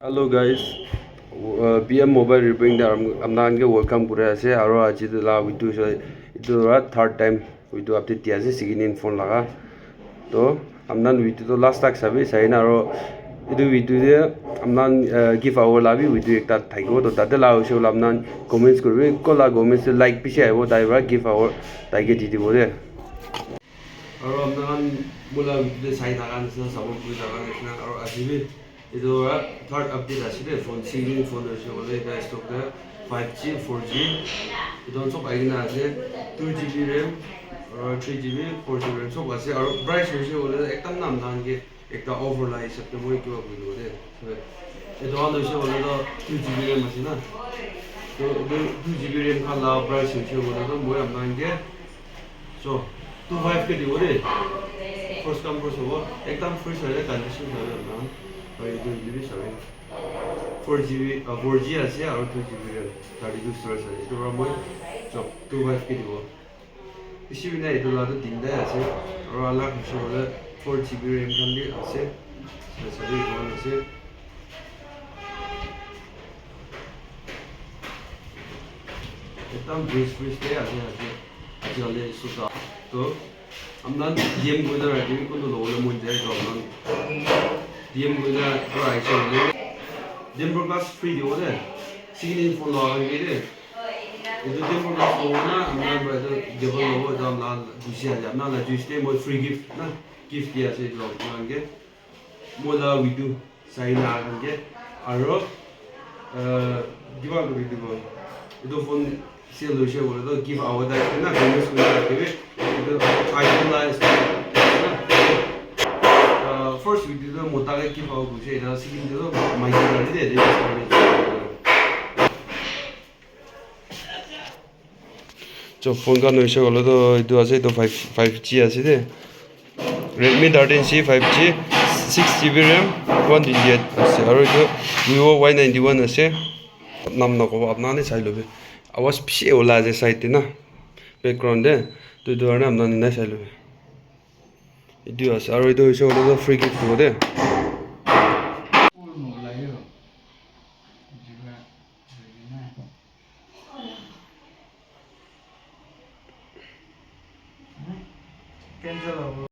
Hello guys, PM mobile repairing da amnan ke welcome kore ase aro aji la video so itu ra third time video update dia ase siginin phone laga to amnan video to last tak sabi sai na aro itu video de amnan give away la bi video ekta thaigo to tade la hoise amnan comments korbe ko la comments like pi sai bo dai ra give away dai ke di dibo de aro amnan mula video sai daga nsa sabo ku daga nsa aro aji bi ಇದು third update ಆಗಿದೆ phone singing phone ವರ್ಷ ಈಗ stock 5G 4G ಇದೊಂದು ಸ್ವಲ್ಪ ಆಗಿನ আছে 2GB RAM 3GB 4GB RAM सब আছে আৰু প্ৰাইস হৈছে বলে একদম নাম নানকে একটা ওভারলাই হিসাবে মই কিবা কইলো দে এটা হল হৈছে বলে তো 2GB RAM আছে না তো 2GB RAM খালা প্ৰাইস হৈছে বলে তো মই আপনাকে সো 25 কে দিব দে ফার্স্ট কাম ফার্স্ট হবো একদম ফ্রি হলে কন্ডিশন হবে না 2GB sorry 4GB 4G আছে আৰু 2GB RAM 32 storage আছে এটো মই সব 25 কে দিব বেছি বিনা এটো লাটো তিনটাই আছে আৰু আলাক হৈছে বলে 4GB RAM খান দি আছে সরি কোন আছে একদম ব্রিজ তে আছে আছে হলে সুতা তো আমরা গেম কইলা রাখি কোন লোলে মন যায় তো আমরা DM guida price on dim broadcast free di ode signing phone la ngi de itu dim broadcast na amna ba de devel lo da amna dusia ja amna la juste mo free gift na gift dia se lo nge mo la we do sai na nge aro giva do video itu phone sale lo she bole to give away da na bonus ko na kebe itu iPhone la first we did the motage ki paw guse ida second do mic gari de jo phone ka noise golo to itu ase to 5G ase de Redmi 13C 5G 6GB RAM 128 ase aro itu Vivo Y91 ase nam na ko apna ne sai lobe awas phi ola je site na background de to do na amna ne sai lobe itu আছে আৰু itu হৈছে ওলো free gift হ'ব দে cancel হ'ব